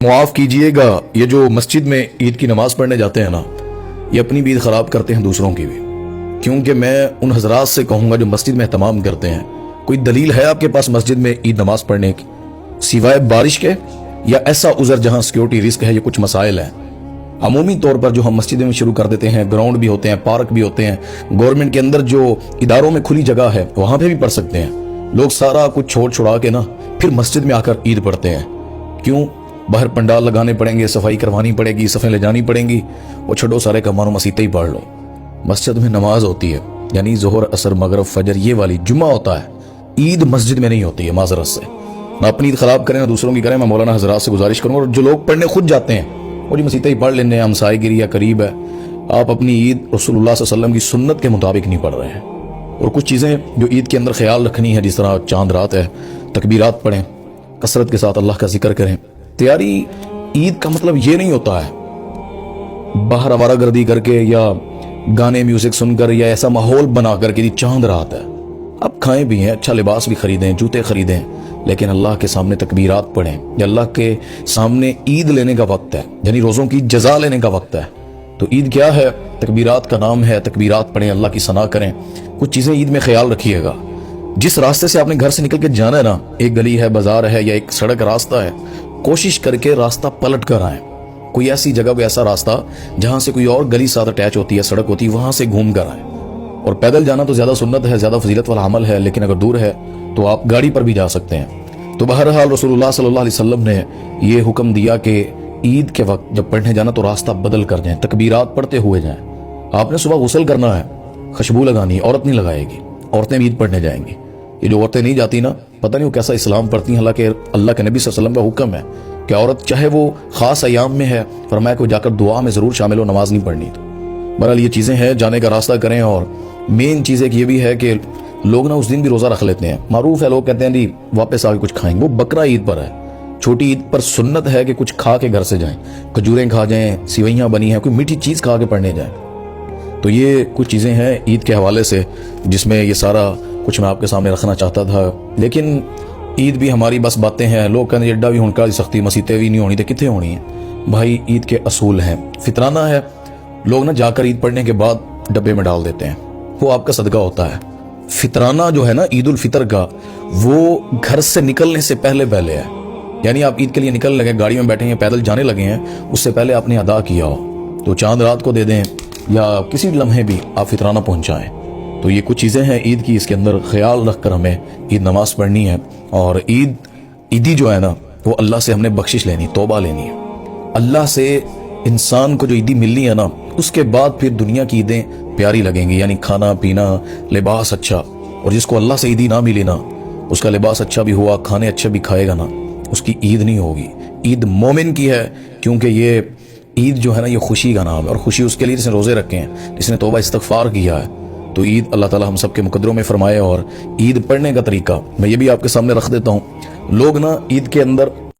معاف کیجئے گا، یہ جو مسجد میں عید کی نماز پڑھنے جاتے ہیں نا، یہ اپنی بھی عید خراب کرتے ہیں دوسروں کی بھی. کیونکہ میں ان حضرات سے کہوں گا جو مسجد میں اہتمام کرتے ہیں، کوئی دلیل ہے آپ کے پاس مسجد میں عید نماز پڑھنے کی سوائے بارش کے، یا ایسا عذر جہاں سیکیورٹی رسک ہے، یہ کچھ مسائل ہیں. عمومی طور پر جو ہم مسجد میں شروع کر دیتے ہیں، گراؤنڈ بھی ہوتے ہیں، پارک بھی ہوتے ہیں، گورنمنٹ کے اندر جو اداروں میں کھلی جگہ ہے وہاں پہ بھی پڑھ سکتے ہیں. لوگ سارا کچھ چھوڑا کے نا پھر مسجد میں آ کر عید پڑھتے ہیں. کیوں؟ باہر پنڈال لگانے پڑیں گے، صفائی کروانی پڑے گی، صفیں لے جانی پڑیں گی، وہ چھوڑو سارے کا مانو مسیطے ہی پڑھ لو. مسجد میں نماز ہوتی ہے، یعنی ظہر، عصر، مغرب، فجر، یہ والی جمعہ ہوتا ہے. عید مسجد میں نہیں ہوتی ہے معذرت سے. نہ اپنی عید خراب کریں نہ دوسروں کی کریں. میں مولانا حضرات سے گزارش کروں گا، اور جو لوگ پڑھنے خود جاتے ہیں وہ جو مسیطے ہی پڑھ لینے ہیں، ہمسائے گیری یا قریب ہے، آپ اپنی عید رسول اللہ صلی اللہ علیہ وسلم کی سنت کے مطابق نہیں پڑھ رہے ہیں. اور کچھ چیزیں جو عید کے اندر خیال رکھنی ہے، جس طرح چاند رات ہے، تکبیرات پڑھیں، کثرت کے ساتھ اللہ کا ذکر کریں. تیاری عید کا مطلب یہ نہیں ہوتا ہے باہر آوارہ گردی کر کے یا گانے میوزک سن کر یا ایسا ماحول بنا کر کے چاند رات ہے. اب کھائیں بھی ہیں، اچھا لباس بھی خریدیں، جوتے خریدیں، لیکن اللہ کے سامنے تکبیرات پڑھیں. یا اللہ کے سامنے عید لینے کا وقت ہے، یعنی روزوں کی جزا لینے کا وقت ہے. تو عید کیا ہے؟ تکبیرات کا نام ہے. تکبیرات پڑھیں، اللہ کی ثنا کریں. کچھ چیزیں عید میں خیال رکھیے گا. جس راستے سے آپ نے گھر سے نکل کے جانا ہے نا، ایک گلی ہے، بازار ہے یا ایک سڑک راستہ ہے، کوشش کر کے راستہ پلٹ کر آئیں. کوئی ایسی جگہ، کوئی ایسا راستہ جہاں سے کوئی اور گلی ساتھ اٹیچ ہوتی ہے، سڑک ہوتی ہے، وہاں سے گھوم کر آئیں. اور پیدل جانا تو زیادہ سنت ہے، زیادہ فضیلت والا عمل ہے، لیکن اگر دور ہے تو آپ گاڑی پر بھی جا سکتے ہیں. تو بہرحال رسول اللہ صلی اللہ علیہ وسلم نے یہ حکم دیا کہ عید کے وقت جب پڑھنے جانا تو راستہ بدل کر جائیں، تکبیرات پڑھتے ہوئے جائیں. آپ نے صبح غسل کرنا ہے، خوشبو لگانی ہے، عورت نہیں لگائے گی، عورتیں بھی عید پڑھنے جائیں گی. یہ جو عورتیں نہیں جاتی نا، پتہ نہیں وہ کیسا اسلام پڑھتی ہیں. حالانکہ اللہ کے نبی صلی اللہ علیہ وسلم کا حکم ہے کہ عورت چاہے وہ خاص ایام میں ہے، فرمایا کہ وہ جا کر دعا میں ضرور شامل ہو، نماز نہیں پڑھنی. تو بہرحال یہ چیزیں ہیں، جانے کا راستہ کریں. اور مین چیز ایک یہ بھی ہے کہ لوگ نا اس دن بھی روزہ رکھ لیتے ہیں. معروف ہے، لوگ کہتے ہیں جی واپس آ کے کچھ کھائیں گے. وہ بقرہ عید پر ہے، چھوٹی عید پر سنت ہے کہ کچھ کھا کے گھر سے جائیں، کھجوریں کھا جائیں، سیویاں بنی ہیں، کوئی میٹھی چیز کھا کے پڑھنے جائیں. تو یہ کچھ چیزیں ہیں عید کے حوالے سے جس میں یہ سارا کچھ میں آپ کے سامنے رکھنا چاہتا تھا. لیکن عید بھی ہماری بس باتیں ہیں. لوگ کہتے ہیں ایڈا بھی ہونکا دی سختی، مسیطیں بھی نہیں ہونی تو کتنے ہونی ہیں. بھائی عید کے اصول ہیں. فطرانہ ہے، لوگ نا جا کر عید پڑھنے کے بعد ڈبے میں ڈال دیتے ہیں، وہ آپ کا صدقہ ہوتا ہے. فطرانہ جو ہے نا عید الفطر کا، وہ گھر سے نکلنے سے پہلے ہے. یعنی آپ عید کے لیے نکل لگے، گاڑی میں بیٹھے ہیں، پیدل جانے لگے ہیں، اس سے پہلے آپ نے ادا کیا ہو تو چاند رات کو دے دیں یا کسی لمحے بھی آپ فطرانہ پہنچائیں. تو یہ کچھ چیزیں ہیں عید کی، اس کے اندر خیال رکھ کر ہمیں عید نماز پڑھنی ہے. اور عیدی جو ہے نا، وہ اللہ سے ہم نے بخشش لینی، توبہ لینی ہے. اللہ سے انسان کو جو عیدی ملنی ہے نا، اس کے بعد پھر دنیا کی عیدیں پیاری لگیں گی. یعنی کھانا پینا، لباس اچھا. اور جس کو اللہ سے عیدی نہ ملی نا، اس کا لباس اچھا بھی ہوا، کھانے اچھے بھی کھائے گا نا، اس کی عید نہیں ہوگی. عید مومن کی ہے، کیونکہ یہ عید جو ہے نا، یہ خوشی کا نام ہے. اور خوشی اس کے لیے جس نے روزے رکھے ہیں، جس نے توبہ استغفار کیا ہے. تو عید اللہ تعالی ہم سب کے مقدروں میں فرمائے. اور عید پڑھنے کا طریقہ میں یہ بھی آپ کے سامنے رکھ دیتا ہوں. لوگ نا عید کے اندر